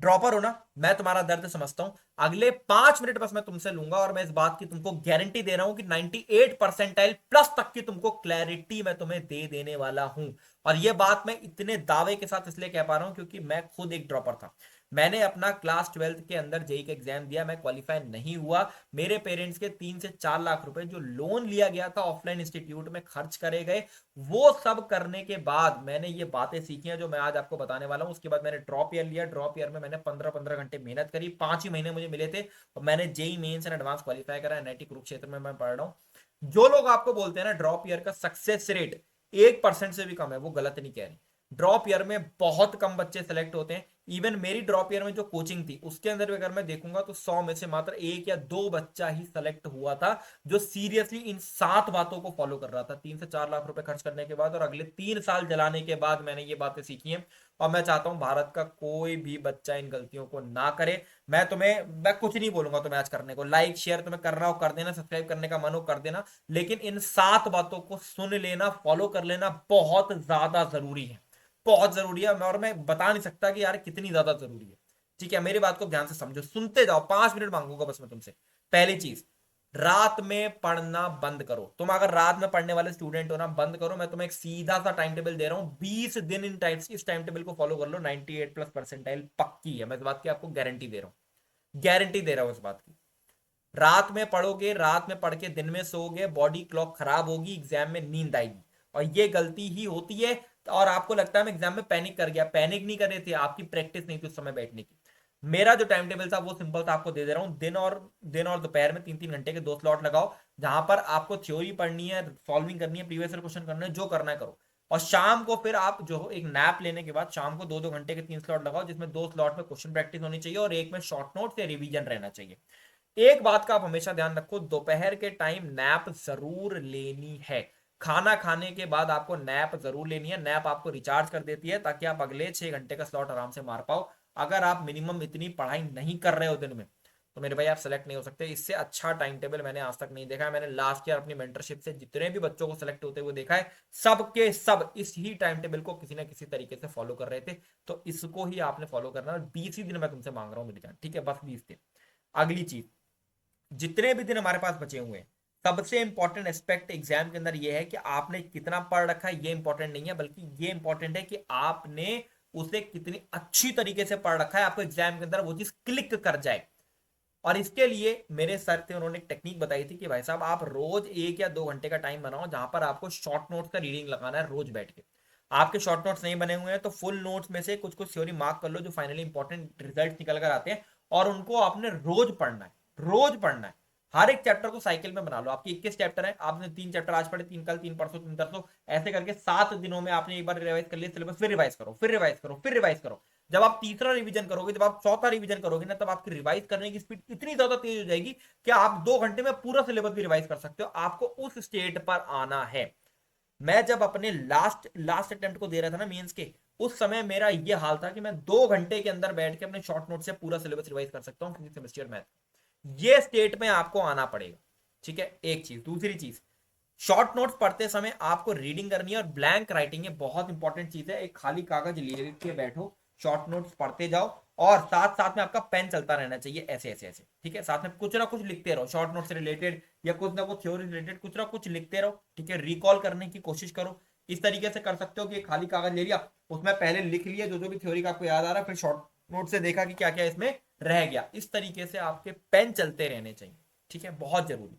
Dropper हो ना, मैं तुम्हारा दर्द समझता हूं। अगले 5 मिनट बस मैं तुमसे लूंगा और मैं इस बात की तुमको गारंटी दे रहा हूं कि 98 परसेंटाइल प्लस तक की तुमको क्लैरिटी मैं तुम्हें दे देने वाला हूं। और यह बात मैं इतने दावे के साथ इसलिए कह पा रहा हूं क्योंकि मैं खुद एक ड्रॉपर था। मैंने अपना क्लास 12th के अंदर जेई का एग्जाम दिया, मैं क्वालिफाई नहीं हुआ। मेरे पेरेंट्स के 3 से 4 लाख रुपए जो लोन लिया गया था ऑफलाइन इंस्टीट्यूट में खर्च करे गए। वो सब करने के बाद मैंने ये बातें सीखी हैं जो मैं आज आपको बताने वाला हूं। उसके बाद मैंने ड्रॉप ईयर लिया। ड्रॉप ईयर में मैंने 15-15 घंटे मेहनत करी, 5 ही महीने मुझे मिले थे और मैंने JEE mains and advance qualify करा। एनआईटी कुरुक्षेत्र में मैं पढ़ रहा हूँ। जो लोग आपको बोलते हैं ना ड्रॉप ईयर का सक्सेस रेट 1% से भी कम है, वो गलत नहीं कह रहे। ड्रॉप ईयर में बहुत कम बच्चे सेलेक्ट होते हैं। इवन मेरी ड्रॉप ईयर में जो कोचिंग थी उसके अंदर भी अगर मैं देखूंगा तो 100 में से मात्र 1 या 2 बच्चा ही सेलेक्ट हुआ था जो सीरियसली इन 7 बातों को फॉलो कर रहा था। 3 से 4 लाख रुपए खर्च करने के बाद और अगले 3 साल जलाने के बाद मैंने ये बातें सीखी हैं। और मैं चाहता हूं भारत का कोई भी बच्चा इन गलतियों को ना करे। मैं कुछ नहीं बोलूंगा तुम्हें आज करने को, लाइक शेयर तुम्हें करना हो कर देना, सब्सक्राइब करने का मन हो कर देना, लेकिन इन 7 बातों को सुन लेना, फॉलो कर लेना बहुत ज्यादा जरूरी है। बहुत जरूरी है और मैं बता नहीं सकता कि यार कितनी ज्यादा जरूरी है। ठीक है, मेरी बात को ध्यान से समझो, सुनते जाओ, 5 मिनट मांगूंगा बस मैं तुमसे। पहली चीज, रात में पढ़ना बंद करो। तुम अगर रात में पढ़ने वाले स्टूडेंट हो ना, बंद करो। मैं तुम्हें एक सीधा सा टाइम टेबल दे रहा हूं, 20 दिन इस टाइम टेबल को फॉलो कर लो, 98 प्लस परसेंटाइल पक्की है। मैं इस बात की आपको गारंटी दे रहा हूं, गारंटी दे रहा हूं इस बात की। रात में पढ़ोगे, रात में पढ़ के दिन में सोओगे, बॉडी क्लॉक खराब होगी, एग्जाम में नींद आएगी। और ये गलती ही होती है। और आपको लगता है मैं एग्जाम में पैनिक कर गया, पैनिक नहीं कर रहे थे, आपकी प्रैक्टिस नहीं थी उस समय बैठने की। मेरा जो टाइम टेबल था वो सिंपल था, आपको दे दे रहा हूँ। दिन और दोपहर में 3-3 घंटे के 2 स्लॉट लगाओ, जहां पर आपको थ्योरी पढ़नी है, सॉल्विंग करनी है, प्रीवियस क्वेश्चन करना है, जो करना है करो। और शाम को फिर आप जो हो एक नैप लेने के बाद शाम को 2-2 घंटे के 3 स्लॉट लगाओ, जिसमें 2 स्लॉट में क्वेश्चन प्रैक्टिस होनी चाहिए और एक में शॉर्ट नोट या रिवीजन रहना चाहिए। एक बात का आप हमेशा ध्यान रखो, दोपहर के टाइम नैप जरूर लेनी है। खाना खाने के बाद आपको नैप जरूर लेनी है। नैप आपको रिचार्ज कर देती है ताकि आप अगले 6 घंटे का स्लॉट आराम से मार पाओ। अगर आप मिनिमम इतनी पढ़ाई नहीं कर रहे हो दिन में तो मेरे भाई आप सेलेक्ट नहीं हो सकते। इससे अच्छा टाइम टेबल मैंने आज तक नहीं देखा है। मैंने लास्ट ईयर अपनी मेंटरशिप से जितने भी बच्चों को सेलेक्ट होते हुए देखा है, सबके सब इस ही टाइम टेबल को किसी ना किसी तरीके से फॉलो कर रहे थे। तो इसको ही आपने फॉलो करना है। 20 ही दिन मैं तुमसे मांग रहा हूँ मेरी जान, ठीक है, बस 20 दिन। अगली चीज, जितने भी दिन हमारे पास बचे हुए हैं, सबसे इंपॉर्टेंट एस्पेक्ट एग्जाम के अंदर यह है कि आपने कितना पढ़ रखा है। ये इंपॉर्टेंट नहीं है, बल्कि ये इंपॉर्टेंट है कि आपने उसे कितनी अच्छी तरीके से पढ़ रखा है, आपको एग्जाम के अंदर वो चीज क्लिक कर जाए। और इसके लिए मेरे सर थे, उन्होंने एक टेक्निक बताई थी कि भाई साहब आप रोज 1 या 2 घंटे का टाइम बनाओ जहां पर आपको शॉर्ट नोट्स का रीडिंग लगाना है रोज बैठ के। आपके शॉर्ट नोट्स नहीं बने हुए हैं तो फुल नोट्स में से कुछ कुछ थ्योरी मार्क कर लो जो फाइनली इंपॉर्टेंट रिजल्ट निकल कर आते हैं, और उनको आपने रोज पढ़ना है, रोज पढ़ना है। हर एक चैप्टर को साइकिल में बना लो। आपके 21 चैप्टर है, आपने 3 चैप्टर आज पढ़े, 3 कल, 3 परसों, 3 तरसों, ऐसे करके 7 दिनों में आपने एक बार रिवाइज कर लिया सिलेबस, फिर रिवाइज करो, फिर रिवाइज करो, फिर रिवाइज करो। जब आप तीसरा रिवीजन करोगे, जब आप चौथा रिवीजन करोगे ना, तब आपकी रिवाइज करने की स्पीड इतनी ज्यादा तेज हो जाएगी कि आप 2 घंटे में पूरा सिलेबस भी रिवाइज कर सकते हो। आपको उस स्टेट पर आना है। मैं जब अपने लास्ट लास्ट अटेम्प्ट को दे रहा था ना मेंस के, उस समय मेरा ये हाल था कि मैं 2 घंटे के अंदर बैठ के अपने शॉर्ट नोट से पूरा सिलेबस रिवाइज कर सकता हूँ फिजिक्स केमिस्ट्री और मैथ। ये स्टेट में आपको आना पड़ेगा, ठीक है। एक चीज, दूसरी चीज, शॉर्ट नोट्स पढ़ते समय आपको रीडिंग करनी है और ब्लैंक राइटिंग है, बहुत इंपॉर्टेंट चीज है। एक खाली कागज ले के बैठो, शॉर्ट नोट्स पढ़ते जाओ और साथ साथ में आपका पेन चलता रहना चाहिए, ऐसे ऐसे ऐसे, ठीक है। साथ में कुछ ना कुछ लिखते रहो शॉर्ट नोट से रिलेटेड या कुछ ना कुछ थ्योरी रिलेटेड, कुछ ना कुछ लिखते रहो, ठीक है। रिकॉल करने की कोशिश करो। इस तरीके से कर सकते हो कि खाली कागज ले लिया, उसमें पहले लिख लिया जो जो भी थ्योरी का आपको याद आ रहा है, फिर शॉर्ट नोट से देखा कि क्या क्या इसमें रह गया। इस तरीके से आपके पेन चलते रहने चाहिए, ठीक है, बहुत जरूरी।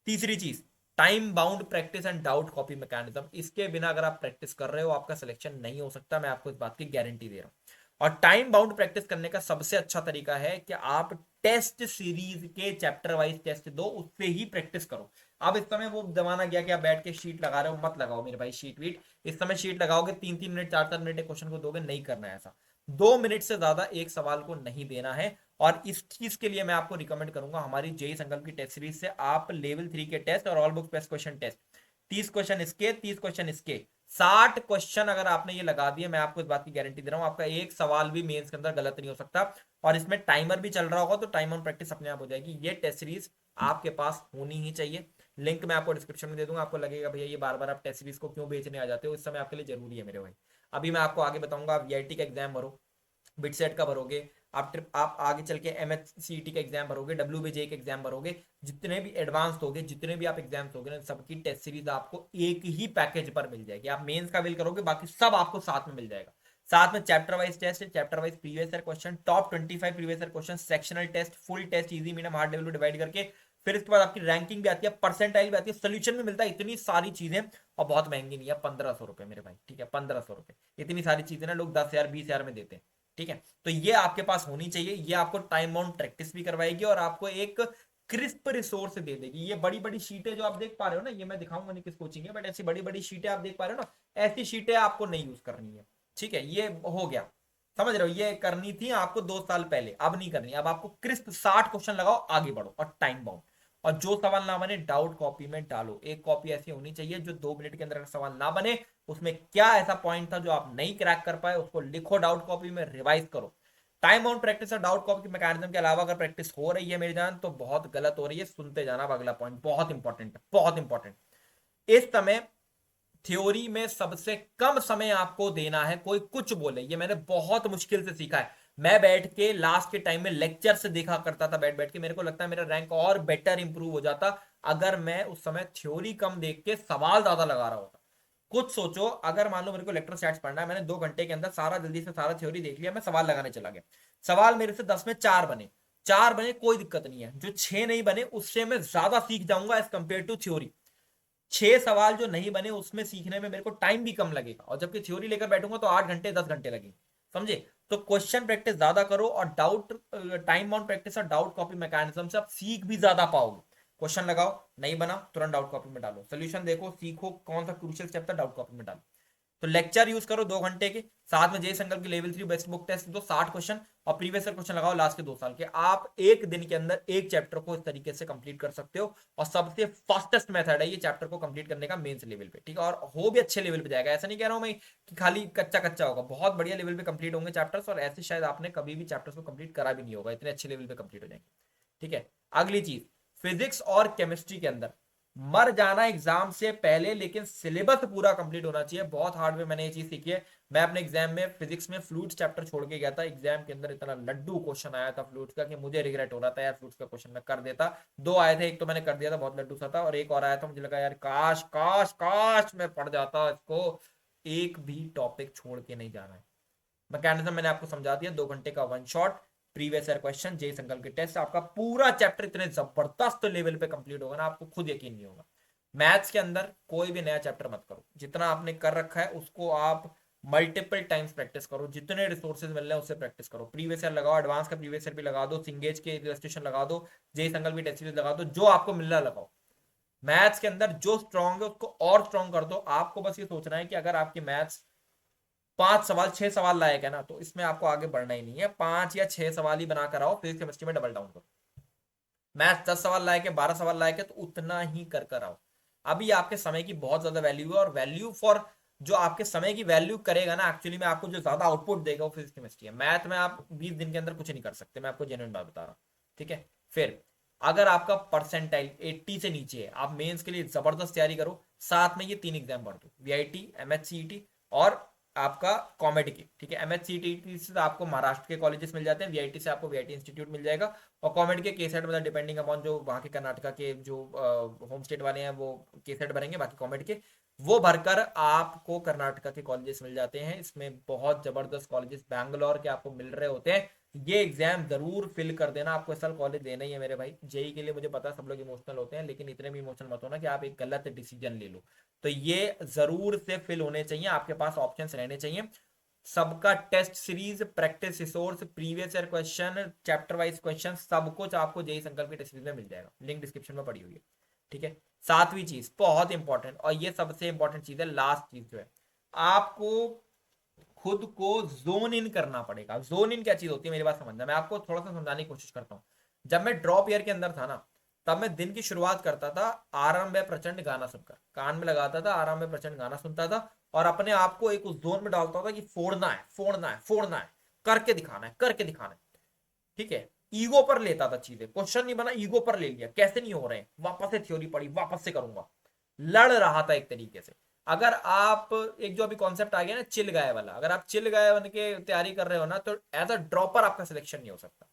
तीसरी चीज, time bound practice and doubt copy mechanism. इसके बिना अगर आप प्रैक्टिस कर रहे हो आपका सिलेक्शन नहीं हो सकता, मैं आपको इस बात की गारंटी दे रहा हूं। और टाइम बाउंड प्रैक्टिस करने का सबसे अच्छा तरीका है कि आप टेस्ट सीरीज के चैप्टर वाइज टेस्ट दो, उससे ही प्रैक्टिस करो। अब इस समय वो जमाना गया कि आप बैठ के शीट लगा रहे हो, मत लगाओ मेरे भाई शीट वीट। इस समय शीट लगाओगे 3-3 मिनट 4-4 मिनट क्वेश्चन को दोगे, नहीं करना है ऐसा। 2 मिनट से ज्यादा एक सवाल को नहीं देना है। और इस चीज के लिए मैं आपको रिकमेंड करूंगा हमारी जेई संकल्प की टेस्ट सीरीज से आप लेवल 3 के टेस्ट और all books best question test, 30 question इसके, 30 क्वेश्चन इसके, 60 क्वेश्चन अगर आपने ये लगा दिए, मैं आपको इस बात की गारंटी दे रहा हूं आपका एक सवाल भी मेंस के अंदर गलत नहीं हो सकता। और इसमें टाइमर भी चल रहा होगा तो टाइम ऑन प्रैक्टिस अपने आप हो जाएगी। ये टेस्ट सीरीज आपके पास होनी ही चाहिए। लिंक मैं आपको डिस्क्रिप्शन में दे दूंगा। आपको लगेगा भैया ये बार बार आप टेस्ट सीरीज को क्यों बेचने आ जाते हो, इस समय आपके लिए जरूरी है मेरे भाई। अभी मैं आपको आगे बताऊंगा, वीआईटी का एग्जाम भरो, बिटसेट का भरोगे, आप आगे चल के MHCET का एग्जाम भरोगे, WBJ का एग्जाम भरोगे, जितने भी एडवांस होगे, जितने भी आप एग्जाम्स होगे ना, सबकी टेस्ट सीरीज आपको एक ही पैकेज पर मिल जाएगी। आप मेंस का बिल करोगे, बाकी सब आपको साथ में मिल जाएगा। साथ में चैप्टर वाइज टेस्ट है, chapter wise previous year question, top 25 previous year question, sectional test, full test, easy medium hard level में डिवाइड करके, फिर इसके बाद आपकी रैंकिंग भी आती है, परसेंटाइल भी आती है, सोल्यूशन भी मिलता है। इतनी सारी चीजें, और बहुत महंगी नहीं है, 1500 रुपए मेरे भाई, ठीक है, 1500 रुपए। इतनी सारी चीजें ना लोग 10,000 20,000 में देते हैं, ठीक है। तो ये आपके पास होनी चाहिए, ये आपको टाइम बाउंड प्रैक्टिस भी करवाएगी और आपको एक क्रिस्प रिसोर्स दे देगी। ये बड़ी बड़ी शीटें जो आप देख पा रहे हो ना, ये मैं दिखाऊंगा नहीं किस कोचिंग है, बट ऐसी बड़ी बड़ी शीटें आप देख पा रहे हो ना, ऐसी शीटें आपको नहीं यूज करनी है, ठीक है। ये हो गया, समझ रहे हो, ये करनी थी आपको 2 साल पहले, अब नहीं करनी। अब आपको क्रिस्प 60 क्वेश्चन लगाओ, आगे बढ़ो, और टाइम बाउंड। और जो सवाल ना बने डाउट कॉपी में डालो। एक कॉपी ऐसी होनी चाहिए जो 2 मिनट के अंदर सवाल ना बने, उसमें क्या ऐसा पॉइंट था जो आप नहीं क्रैक कर पाए, उसको लिखो डाउट कॉपी में, रिवाइज करो। टाइम बाउंड प्रैक्टिस और डाउट कॉपी के मैकेनिज्म के अलावा अगर प्रैक्टिस हो रही है मेरी जान, तो बहुत गलत हो रही है। सुनते जाना, अगला पॉइंट बहुत इंपॉर्टेंट है, बहुत इंपॉर्टेंट। इस समय थ्योरी में सबसे कम समय आपको देना है, कोई कुछ बोले, ये मैंने बहुत मुश्किल से सीखा है। मैं बैठ के लास्ट के टाइम में लेक्चर से देखा करता था, बैठ बैठ के। मेरे को लगता है मेरा रैंक और बेटर इंप्रूव हो जाता अगर मैं उस समय थ्योरी कम देख के सवाल ज्यादा लगा रहा होता। कुछ सोचो, अगर मान लो मेरे को इलेक्ट्रो स्टैट्स पढ़ना है, मैंने 2 घंटे के अंदर सारा जल्दी से सारा थ्योरी देख लिया, मैं सवाल लगाने चला गया। सवाल मेरे से 10 में 4 बने, 4 बने कोई दिक्कत नहीं है, जो 6 नहीं बने उससे मैं ज्यादा सीख जाऊंगा एज कंपेयर टू थ्योरी। 6 सवाल जो नहीं बने उसमें सीखने में मेरे को टाइम भी कम लगेगा, और जबकि थ्योरी लेकर बैठूंगा तो 8 घंटे 10 घंटे लगेंगे, समझे। तो क्वेश्चन प्रैक्टिस ज्यादा करो, और डाउट टाइम बाउंड प्रैक्टिस और डाउट कॉपी मैकेनिज्म से आप सीख भी ज्यादा पाओगे। क्वेश्चन लगाओ, नहीं बना तुरंत डाउट कॉपी में डालो, सोल्यूशन देखो, सीखो कौन सा क्रूशियल स्टेप था, डाउट कॉपी में डालो। तो लेक्चर यूज करो 2 घंटे के, साथ में जय संकल्प की लेवल 3 बेस्ट बुक टेस्ट दो, 60 क्वेश्चन और प्रीवियस ईयर क्वेश्चन लगाओ लास्ट के 2 साल के। आप एक दिन के अंदर एक चैप्टर को इस तरीके से कंप्लीट कर सकते हो, और सबसे फास्टेस्ट मेथड है ये चैप्टर को कंप्लीट करने का मेंस लेवल पे, ठीक है। और हो भी अच्छे लेवल पे जाएगा, ऐसा नहीं कह रहा हूं मैं कि खाली कच्चा कच्चा होगा, बहुत बढ़िया लेवल पे कंप्लीट होंगे चैप्टर्स, और ऐसे शायद आपने कभी भी चैप्टर्स को कंप्लीट करा भी नहीं होगा, इतने अच्छे लेवल पे कंप्लीट हो जाएंगे, ठीक है। अगली चीज, फिजिक्स और केमिस्ट्री के अंदर मर जाना एग्जाम से पहले, लेकिन सिलेबस पूरा कंप्लीट होना चाहिए। बहुत हार्ड में मैंने ये चीज सीखी है। मैं अपने एग्जाम में फिजिक्स में फ्लूइड्स चैप्टर छोड़ के गया था, एग्जाम के अंदर इतना लड्डू क्वेश्चन आया था फ्लूइड्स का कि मुझे रिग्रेट हो रहा था यार, फ्लूइड्स का क्वेश्चन मैं कर देता। 2 आए थे, एक तो मैंने कर दिया था, बहुत लड्डू सा था, और एक और आया था, मुझे लगा यार काश काश काश मैं पढ़ जाता इसको। एक भी टॉपिक छोड़ के नहीं जाना है। मैकेनिज्म मैंने आपको समझा दिया, 2 घंटे का one shot, previous year question, जे संकल्प के टेस्ट, आपका पूरा चैप्टर इतने जबरदस्त लेवल पे कंप्लीट होगा ना, आपको खुद यकीन नहीं होगा। मैथ्स के अंदर कोई भी नया चैप्टर मत करो, जितना आपने कर रखा है उसको आप मल्टीपल टाइम्स प्रैक्टिस करो, जितने रिसोर्सेज मिल रहे हैं उससे प्रैक्टिस करो। प्रीवियस ईयर लगाओ, एडवांस का प्रीवियस ईयर भी लगा दो, सिंगेज के इलस्ट्रेशन लगा दो, जे संकल्प की टेस्ट सीरीज लगा दो, जो आपको मिल रहा लगाओ। मैथ्स के अंदर जो स्ट्रॉन्ग है उसको और स्ट्रॉन्ग कर दो। आपको बस ये सोचना है कि अगर आपकी मैथ्स 5 सवाल 6 सवाल लायक है ना, तो इसमें आपको आगे बढ़ना ही नहीं है, 5 या 6 सवाल ही बनाकर आओ, फिजिक्स केमिस्ट्री में डबल डाउन करो। मैथ 10 सवाल लायक है, 12 सवाल लायक है, तो उतना ही कर कर आओ। अभी आपके समय की बहुत ज्यादा वैल्यू है, और वैल्यू फॉर जो आपके समय की वैल्यू करेगा ना, एक्चुअली में आपको जो ज्यादा आउटपुट देगा वो फिजिक्स केमिस्ट्री है। मैथ में आप 20 दिन के अंदर कुछ नहीं कर सकते, मैं आपको जेन्युइन बात बता रहा हूँ, ठीक है। फिर अगर आपका परसेंटाइल 80 से नीचे है, आप मेंस के लिए जबरदस्त तैयारी करो, साथ में ये 3 एग्जाम पढ़ दो, वीआईटी, एमएचसीईटी और आपका कॉमेडी की, ठीक है। एमएचसीईटी से आपको महाराष्ट्र के कॉलेजेस मिल जाते हैं, वीआईटी से आपको वीआईटी इंस्टीट्यूट मिल जाएगा, और कॉमेडी के केसेट मतलब डिपेंडिंग अपॉन जो वहाँ के कर्नाटका के जो होम स्टेट वाले हैं वो केसेट भरेंगे, बाकी कॉमेडी के वो भरकर आपको कर्नाटका के कॉलेजेस मिल जाते हैं। इसमें बहुत जबरदस्त कॉलेजेस बैंगलोर के आपको मिल रहे होते हैं। ये एग्जाम जरूर फिल कर देना, आपको इस साल कॉलेज देना ही है मेरे भाई। जेई के लिए मुझे पता है सब लोग इमोशनल होते हैं, लेकिन इतने भी इमोशनल मत होना कि आप एक गलत डिसीजन ले लो। तो ये जरूर से फिल होने चाहिए, आपके पास ऑप्शंस रहने चाहिए। सबका test series, practice resource, previous year question, chapter wise question, सब कुछ आपको जेई संकल्प की टेस्ट सीरीज में मिल जाएगा, लिंक डिस्क्रिप्शन में पड़ी हुई है, ठीक है। सातवीं चीज बहुत इंपॉर्टेंट, और ये सबसे इंपॉर्टेंट चीज है, लास्ट चीज जो है, आपको खुद को जोन इन करना पड़ेगा। जोन इन क्या चीज होती है मेरी बात समझना, मैं आपको थोड़ा सा समझाने की कोशिश करता हूँ। जब मैं ड्रॉप ईयर के अंदर था ना, तब मैं दिन की शुरुआत करता था आराम में प्रचंड गाना सुनकर, कान में लगाता था, आराम में प्रचंड गाना सुनता था, और अपने आप को एक उस जोन में डालता था कि फोड़ना है फोड़ना है फोड़ना है, करके दिखाना है करके दिखाना है, ठीक है। ईगो पर लेता था चीजें, क्वेश्चन नहीं बना ईगो पर ले लिया, कैसे नहीं हो रहे, वापस से थ्योरी पढ़ी, वापस से करूंगा, लड़ रहा था एक तरीके से। अगर आप एक जो अभी कॉन्सेप्ट आ गया ना चिल गाय वाला, अगर आप चिल गाय बन के तैयारी कर रहे हो ना, तो एज अ ड्रॉपर आपका सिलेक्शन नहीं हो सकता।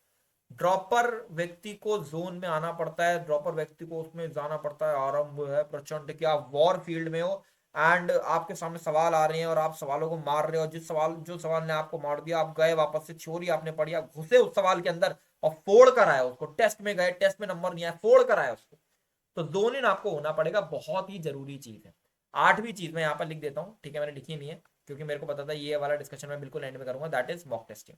ड्रॉपर व्यक्ति को जोन में आना पड़ता है, ड्रॉपर व्यक्ति को उसमें जाना पड़ता है, आरंभ है प्रचंड कि आप वॉर फील्ड में हो एंड आपके सामने सवाल आ रहे हैं और आप सवालों को मार रहे हो, जो सवाल ने आपको मार दिया आप गए वापस से, थ्योरी आपने पढ़ी, आप घुसे उस सवाल के अंदर और फोड़ कर आए उसको, टेस्ट में गए, टेस्ट में नंबर नहीं आया, फोड़ कर आए उसको, तो जोन इन आपको होना पड़ेगा, बहुत ही जरूरी चीज है। आठवीं चीज मैं यहाँ पर लिख देता हूँ, ठीक है, मैंने लिखी नहीं है क्योंकि मेरे को पता था ये वाला डिस्कशन मैं बिल्कुल एंड में करूंगा, that is mock testing.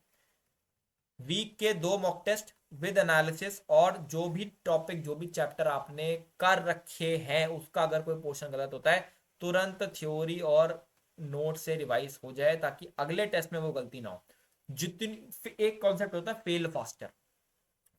Week के 2 मॉक टेस्ट विद एनालिसिस, और जो भी टॉपिक जो भी चैप्टर आपने कर रखे हैं उसका अगर कोई पोर्शन गलत होता है तुरंत थ्योरी और नोट से रिवाइज हो जाए ताकि अगले टेस्ट में वो गलती ना हो। जितनी एक कॉन्सेप्ट होता है फेल फास्टर,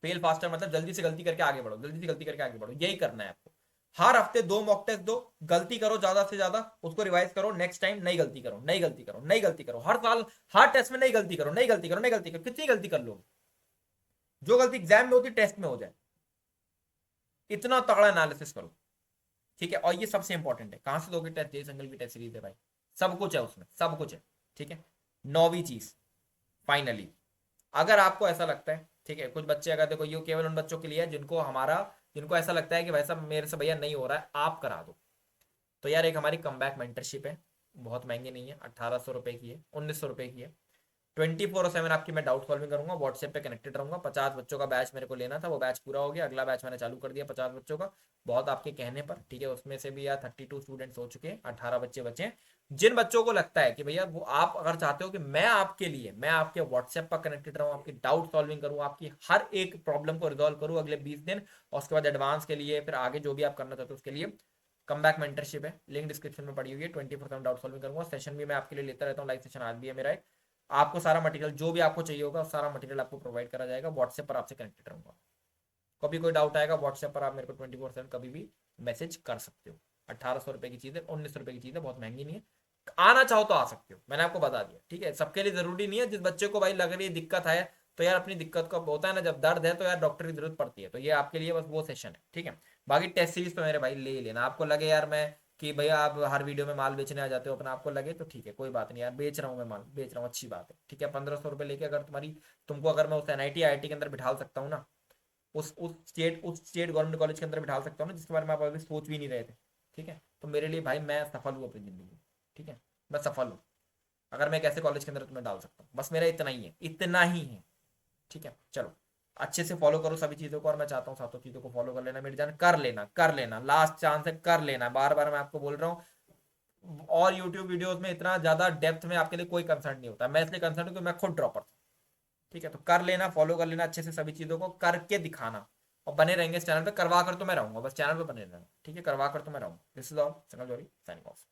फेल फास्टर मतलब जल्दी से गलती करके आगे बढ़ो, जल्दी से गलती करके आगे बढ़ो, यही करना है आपको। हर हफ्ते 2 मॉक टेस्ट दो, गलती करो ज्यादा से ज्यादा, उसको रिवाइज करो, नेक्स्ट टाइम नई गलती करो, नई गलती करो, नई गलती करो, हर साल हर टेस्ट में नई गलती करो, नई गलती करो, नई गलती करो, कितनी गलती कर लोगे, जो गलती एग्जाम में होती टेस्ट में हो जाए, इतना तगड़ा एनालिसिस करो, ठीक है। और ये सबसे इंपॉर्टेंट है, कहां से दोगे टेस्ट, जय संगल की टेस्ट सीरीज है भाई, सब कुछ है उसमें, सब कुछ है, ठीक है। 9वीं चीज फाइनली, अगर आपको ऐसा लगता है, ठीक है, कुछ बच्चे अगर देखो ये केवल उन बच्चों के लिए है जिनको ऐसा लगता है कि भाई साहब मेरे से भैया नहीं हो रहा है आप करा दो, तो यार एक हमारी कम बैक मेंटरशिप है, बहुत महंगी नहीं है, 1800 रुपए की है, 1900 रुपए की है। 24/7 आपकी मैं डाउट सॉल्विंग करूंगा, व्हाट्सएप पे कनेक्टेड रहूंगा। 50 बच्चों का बैच मेरे को लेना था, वो बैच पूरा हो गया, अगला बैच मैंने चालू कर दिया 50 बच्चों का, बहुत आपके कहने पर, ठीक है। उसमें से भी यार 32 स्टूडेंट्स हो चुके हैं, 18 बच्चे बचे हैं। जिन बच्चों को लगता है कि भैया वो आप अगर चाहते हो कि मैं आपके व्हाट्सएप पर कनेक्टेड रहूँ, आपकी डाउट सॉल्विंग करूँ, आपकी हर एक प्रॉब्लम को रिजॉल्व करूँ अगले 20 दिन, और उसके बाद एडवांस के लिए फिर आगे जो भी आप करना चाहते हो उसके लिए कम बैक मेंटरशिप है, लिंक डिस्क्रिप्शन में पड़ी हुई है। 24/7 डाउट सॉल्विंग करूंगा, सेशन भी मैं आपके लिए लेता रहता हूँ, लाइव सेशन आज भी है मेरा एक। आपको सारा मटेरियल जो भी आपको चाहिए होगा सारा मटेरियल आपको प्रोवाइड करा जाएगा, व्हाट्सएप पर आपसे कनेक्टेड रहूंगा। कभी कोई डाउट आएगा व्हाट्सएप पर आप मेरे को 24/7 कभी भी मैसेज कर सकते हो। 1800 रुपए की चीज़ है, 1900 रुपए की चीज़ है, बहुत महंगी नहीं है। आना चाहो तो आ सकते हो, मैंने आपको बता दिया, ठीक है। सबके लिए जरूरी नहीं है, जिस बच्चे को भाई लग रही है दिक्कत है तो यार अपनी दिक्कत का होता है ना, जब दर्द है तो यार डॉक्टर की जरूरत पड़ती है, तो ये आपके लिए बस वो सेशन है, ठीक है। बाकी टेस्ट सीरीज तो मेरे भाई ले ही लेना, आपको लगे यार मैं कि भैया आप हर वीडियो में माल बेचने आ जाते हो अपना, आपको लगे तो ठीक है, कोई बात नहीं यार, बेच रहा हूँ मैं माल, बेच रहा हूँ, अच्छी बात है, ठीक है। 1500 रुपये लेके अगर तुमको अगर मैं उस NIT IIT के अंदर बिठा सकता हूँ ना, उस स्टेट गवर्नमेंट कॉलेज के अंदर बिठा सकता हूँ ना, जिसके बारे में आप अभी सोच भी नहीं रहे थे, ठीक है, तो मेरे लिए भाई मैं सफल हूँ अपनी जिंदगी में, ठीक है, मैं सफल हूँ अगर मैं एक ऐसे कॉलेज के अंदर तुम्हें डाल सकता हूँ, बस मेरा इतना ही है, इतना ही है, ठीक है। चलो अच्छे से फॉलो करो सभी चीजों को, और मैं चाहता हूँ सातों चीजों को फॉलो कर लेना, मेरी जान कर लेना, कर लेना, लास्ट चांस है, कर लेना, बार बार मैं आपको बोल रहा हूँ। और यूट्यूब वीडियोस में इतना ज्यादा डेप्थ में आपके लिए कोई कंसर्न नहीं होता, मैं इसलिए कंसर्न हूँ कि मैं खुद ड्रॉपर था, ठीक है। तो कर लेना, फॉलो कर लेना अच्छे से सभी चीजों को करके दिखाना, और बने रहेंगे इस चैनल पे, करवा कर तो मैं रहूंगा, बस चैनल पे बने रहना, ठीक है, करवा कर तो मैं रहूंगा। This is all, Sangal Johri signing of.